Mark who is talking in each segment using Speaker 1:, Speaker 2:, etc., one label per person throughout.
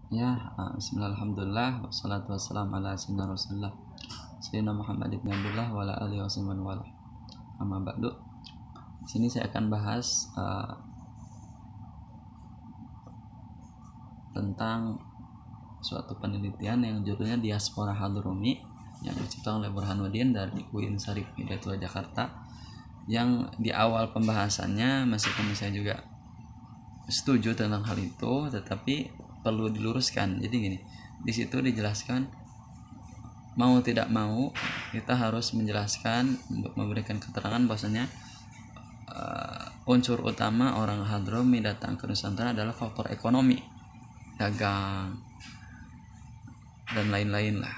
Speaker 1: Ya, bismillah, alhamdulillah, wassalatu wassalamu ala sayyidina rasulullah sayyidina Muhammad ibn Abdullah wa ala alihi wasallam wa amma ba'du. Di sini saya akan bahas tentang suatu penelitian yang judulnya Diaspora Hadhrami yang diciptakan oleh Burhanuddin dari UIN Syarif Hidayatullah Jakarta, yang di awal pembahasannya meskipun saya juga setuju tentang hal itu, tetapi perlu diluruskan. Jadi gini, di situ dijelaskan mau tidak mau kita harus menjelaskan, memberikan keterangan bahwasanya unsur utama orang Hadrami datang ke Nusantara adalah faktor ekonomi, dagang dan lain-lain lah.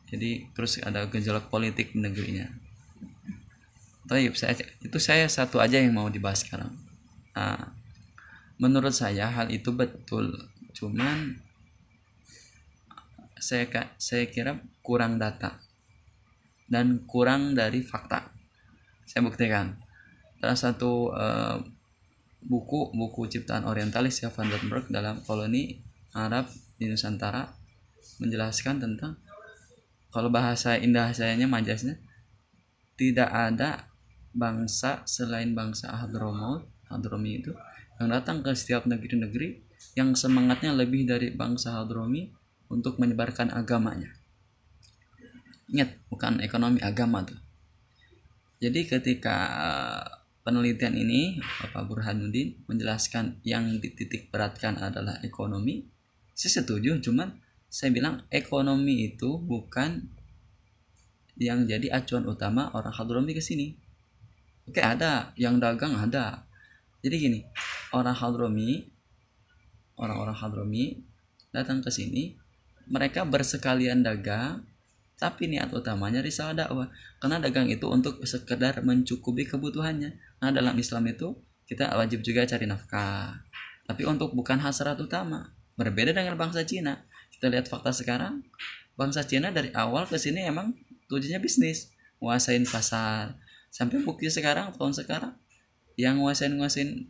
Speaker 1: Jadi terus ada gejolak politik di negerinya. Tapi saya satu aja yang mau dibahas sekarang. Menurut saya hal itu betul, cuman saya kira kurang data dan kurang dari fakta. Saya buktikan salah satu buku ciptaan orientalis ya, Van den Berg dalam koloni Arab di Nusantara menjelaskan tentang kalau bahasa indah sayanya majasnya, tidak ada bangsa selain bangsa Hadrami itu yang datang ke setiap negeri-negeri yang semangatnya lebih dari bangsa Hadrami untuk menyebarkan agamanya. Ingat, bukan ekonomi, agama tuh. Jadi ketika penelitian ini Bapak Burhanuddin menjelaskan yang dititik beratkan adalah ekonomi, saya setuju, cuman saya bilang ekonomi itu bukan yang jadi acuan utama orang Hadrami ke sini. Oke, ada yang dagang, ada. Jadi gini, orang-orang Hadrami datang ke sini, mereka bersekalian dagang, tapi niat utamanya risalah dakwah. Karena dagang itu untuk sekedar mencukupi kebutuhannya. Nah, dalam Islam itu kita wajib juga cari nafkah, tapi untuk bukan hasrat utama. Berbeda dengan bangsa Cina. Kita lihat fakta sekarang, bangsa Cina dari awal ke sini emang tujuannya bisnis, nguasain pasar. Sampai bukti sekarang, tahun sekarang, yang nguasain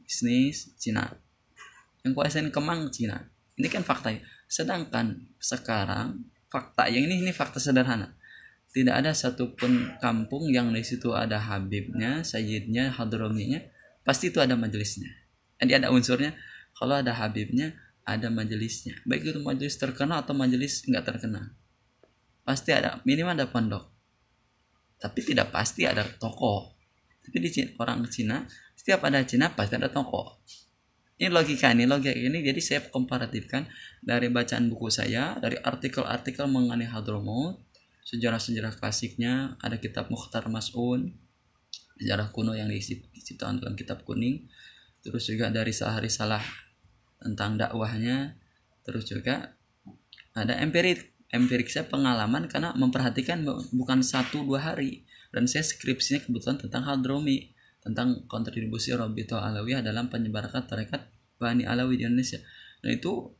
Speaker 1: bisnis Cina, yang nguasain kemang Cina. Ini kan fakta. Sedangkan sekarang fakta yang ini fakta sederhana. Tidak ada satupun kampung yang di situ ada Habibnya, Sayyidnya, Hadraminya, pasti itu ada majelisnya. Jadi ada unsurnya. Kalau ada Habibnya, ada majelisnya. Baik itu majelis terkenal atau majelis nggak terkenal, pasti ada, minimal ada pondok. Tapi tidak pasti ada toko. Tapi di orang Cina, setiap ada Cina pasti ada toko. Ini logika ini. Jadi saya komparatifkan dari bacaan buku saya, dari artikel-artikel mengenai Hadramaut, sejarah-sejarah klasiknya, ada kitab Mukhtar Mas'un, sejarah kuno yang diciptakan dalam kitab kuning, terus juga dari risalah tentang dakwahnya, terus juga ada empirik saya pengalaman karena memperhatikan bukan 1-2 hari, dan saya skripsinya kebetulan tentang Hadrami, tentang kontribusi Rabithah Alawiyah dalam penyebaran tarekat Bani Alawi di Indonesia. Nah itu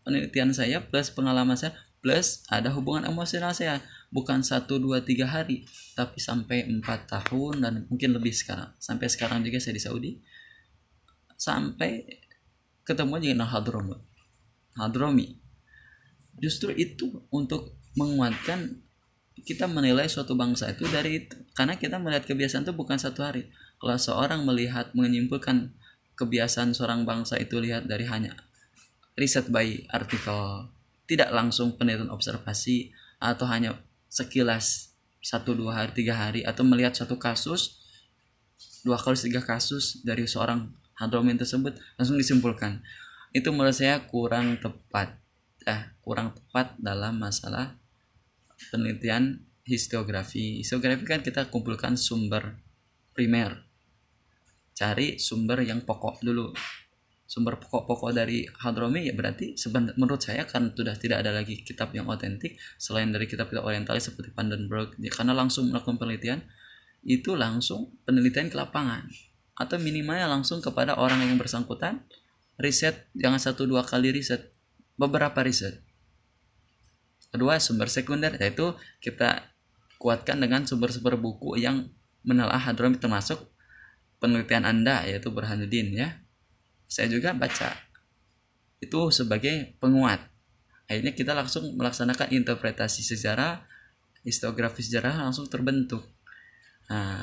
Speaker 1: penelitian saya plus pengalaman saya plus ada hubungan emosional saya, bukan 1-2-3 hari, tapi sampai 4 tahun dan mungkin lebih sekarang. Sampai sekarang juga saya di Saudi, sampai ketemu dengan Hadrami. Justru itu untuk menguatkan kita menilai suatu bangsa itu dari itu, karena kita melihat kebiasaan itu bukan 1 hari. Kalau seorang melihat menyimpulkan kebiasaan seorang bangsa itu lihat dari hanya riset by artikel, tidak langsung penelitian observasi, atau hanya sekilas 1-2 hari 3 hari, atau melihat satu kasus 2 kasus 3 kasus dari seorang Hadrami tersebut langsung disimpulkan, itu menurut saya kurang tepat dalam masalah penelitian historiografi. Historiografi kan kita kumpulkan sumber primer, cari sumber yang pokok dulu. Sumber pokok dari Hadrami ya berarti menurut saya kan sudah tidak ada lagi kitab yang otentik selain dari kitab-kitab orientalis seperti Van den Berg, karena langsung melakukan penelitian itu langsung penelitian ke lapangan, atau minimalnya langsung kepada orang yang bersangkutan, riset jangan 1-2 kali riset, beberapa riset. Kedua, sumber sekunder, yaitu kita kuatkan dengan sumber-sumber buku yang menelaah Hadrami, termasuk penelitian Anda yaitu Burhanuddin ya. Saya juga baca itu sebagai penguat. Akhirnya kita langsung melaksanakan interpretasi sejarah, historiografi sejarah langsung terbentuk. Nah,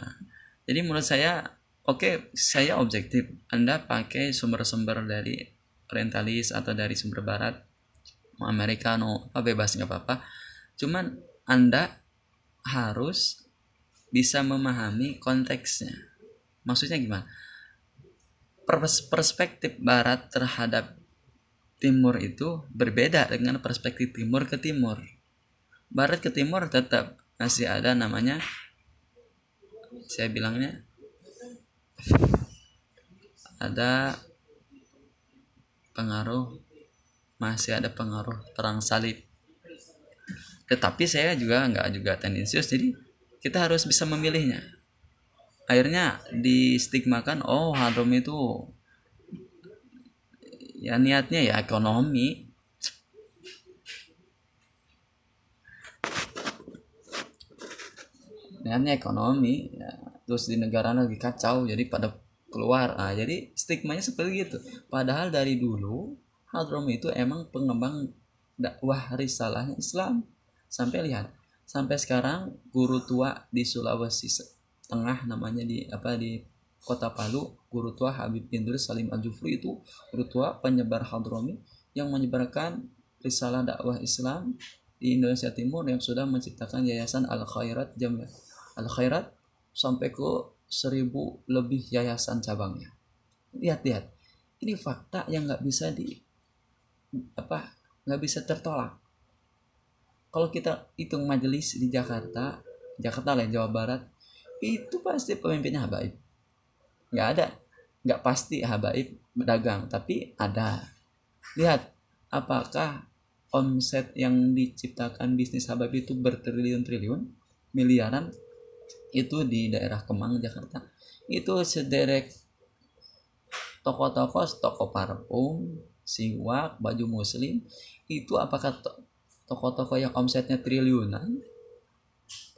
Speaker 1: jadi menurut saya oke, saya objektif. Anda pakai sumber-sumber dari orientalis atau dari sumber barat, mau Americano, bebas nggak apa-apa. Cuman Anda harus bisa memahami konteksnya. Maksudnya gimana? Perspektif barat terhadap timur itu berbeda dengan perspektif timur ke timur. Barat ke timur tetap masih ada namanya, saya bilangnya ada pengaruh, masih ada pengaruh perang salib. Tetapi saya nggak juga tendensius, jadi kita harus bisa memilihnya. Akhirnya distigmakan, oh Hadrom itu ya niatnya ya ekonomi. Niatnya ekonomi ya, terus di negara lagi kacau jadi pada keluar. Jadi stigmanya seperti itu. Padahal dari dulu Hadrom itu emang pengembang dakwah risalahnya Islam. Sampai lihat, sampai sekarang guru tua di Sulawesi Tengah namanya di Kota Palu, guru tua Habib Idris Salim Al-Jufri itu guru tua penyebar Hadromi yang menyebarkan risalah dakwah Islam di Indonesia Timur, yang sudah menciptakan yayasan Al-Khairat Jamiah Al-Khairat sampai ke 1000 lebih yayasan cabangnya. Lihat, ini fakta yang nggak bisa tertolak. Kalau kita hitung majelis di Jakarta lah, Jawa Barat, itu pasti pemimpinnya habaib. Nggak pasti habaib berdagang, tapi ada. Lihat, apakah omset yang diciptakan bisnis habaib itu bertriliun-triliun, miliaran, itu di daerah Kemang, Jakarta. Itu sederek toko parfum, siwak, baju muslim, itu apakah toko-toko yang omsetnya triliunan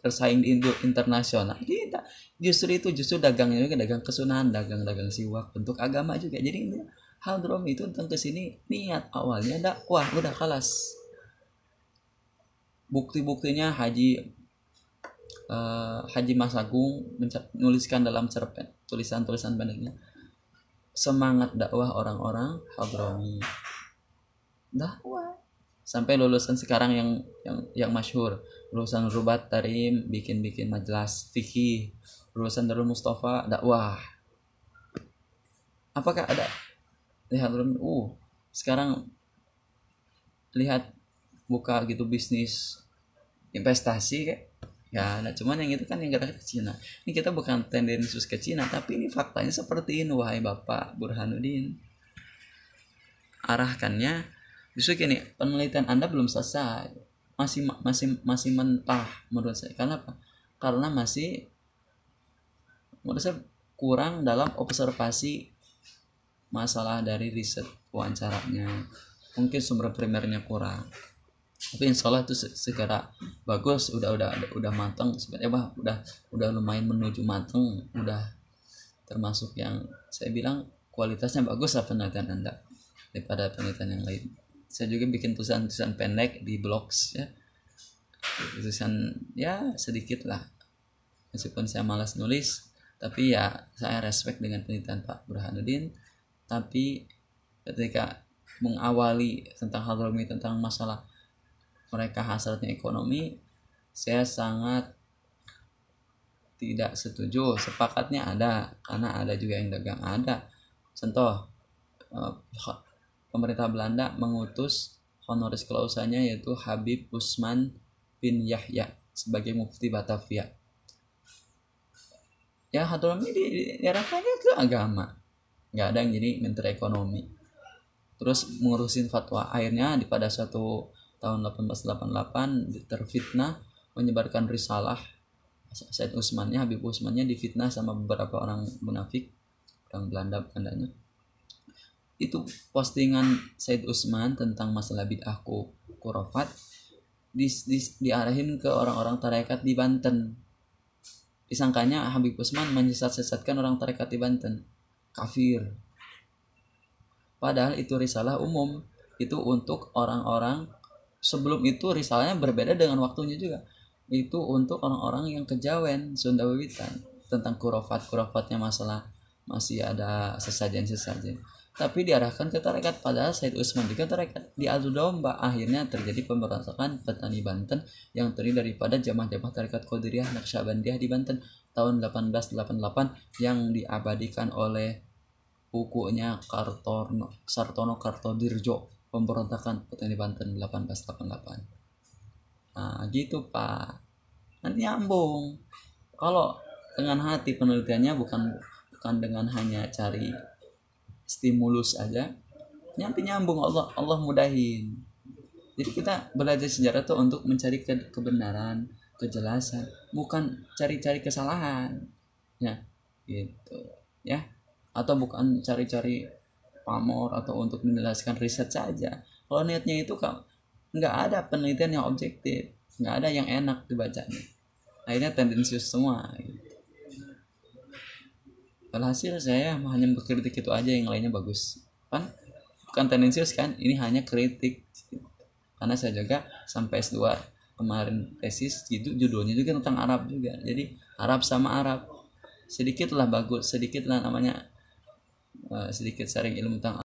Speaker 1: bersaing di internasional? Tidak. Justru dagangnya juga dagang kesunahan, dagang siwak, bentuk agama juga. Jadi Hadrom itu datang ke sini niat awalnya dakwah, udah kalas. Bukti-buktinya Haji Mas Agung menuliskan dalam cerpen, tulisan-tulisan pendeknya, semangat dakwah orang-orang Hadromi. Dakwah sampai lulusan sekarang yang masyhur, lulusan Rubat Tarim bikin majelis fikih, lulusan Darul Mustafa dakwah. Apakah ada lihat sekarang lihat buka gitu bisnis investasi kayak ya, cuman yang itu kan yang gerak ke Cina. Ini kita bukan tendensius ke Cina, tapi ini faktanya seperti ini, wahai Bapak Burhanuddin. Arahkannya justru gini, penelitian Anda belum selesai, masih mentah menurut saya. Karena apa? Karena masih menurut saya kurang dalam observasi masalah dari riset wawancaranya, mungkin sumber primernya kurang. Tapi insya Allah itu segera bagus, udah matang sebenarnya, udah lumayan menuju matang, udah termasuk yang saya bilang kualitasnya bagus lah penelitian Anda daripada penelitian yang lain. Saya juga bikin tulisan pendek di blogs ya, tulisan ya sedikit lah, meskipun saya malas nulis, tapi ya saya respect dengan penelitian Pak Burhanuddin. Tapi ketika mengawali tentang Hadromi, tentang masalah mereka hasratnya ekonomi, saya sangat tidak setuju. Sepakatnya ada, karena ada juga yang dagang, ada. Contoh, pemerintah Belanda mengutus honoris clausanya yaitu Habib Usman bin Yahya sebagai mufti Batavia. Ya Hadromi diarahkannya ke agama, nggak ada yang jadi menteri ekonomi, terus mengurusin fatwa. Akhirnya pada suatu tahun 1888 terfitnah menyebarkan risalah Said Usmannya, Habib Usmannya difitnah sama beberapa orang munafik, orang Belandanya. Itu postingan Said Usman tentang masalah bid'ah khurafat diarahin ke orang-orang tarekat di Banten. Disangkanya Habib Usman menyesat-sesatkan orang tarekat di Banten, kafir. padahal itu risalah umum, itu untuk orang-orang. Sebelum itu risalahnya berbeda dengan waktunya juga, itu untuk orang-orang yang kejawen Sunda Wiwitan, tentang kurofat-kurofatnya, masalah masih ada sesajen-sesajen, tapi diarahkan ke tarekat. Padahal Said Usman juga tarekat, diadu domba. Akhirnya terjadi pemberontakan petani Banten yang terdiri daripada jamaah-jamaah tarekat Qadiriyah Naqsyabandiyah di Banten tahun 1888, yang diabadikan oleh bukunya Sartono Kartodirjo, pemberontakan petani Banten 1888. Nah gitu Pak, nanti nyambung. Kalau dengan hati penelitiannya, bukan dengan hanya cari stimulus aja, nanti nyambung. Allah mudahin. Jadi kita belajar sejarah tuh untuk mencari kebenaran, kejelasan, bukan cari-cari kesalahan ya, gitu ya, atau bukan cari-cari pamor atau untuk menjelaskan riset saja. Kalau niatnya itu nggak ada penelitian yang objektif, nggak ada yang enak dibacanya, akhirnya tendensius semua gitu. Alhasil saya hanya berkritik itu aja, yang lainnya bagus kan, bukan tendensius kan, ini hanya kritik gitu. Karena saya juga sampai S2 kemarin tesis gitu, judulnya juga tentang Arab juga, jadi Arab sama Arab sedikit lah bagus, sedikit lah namanya sedikit sharing ilmu tentang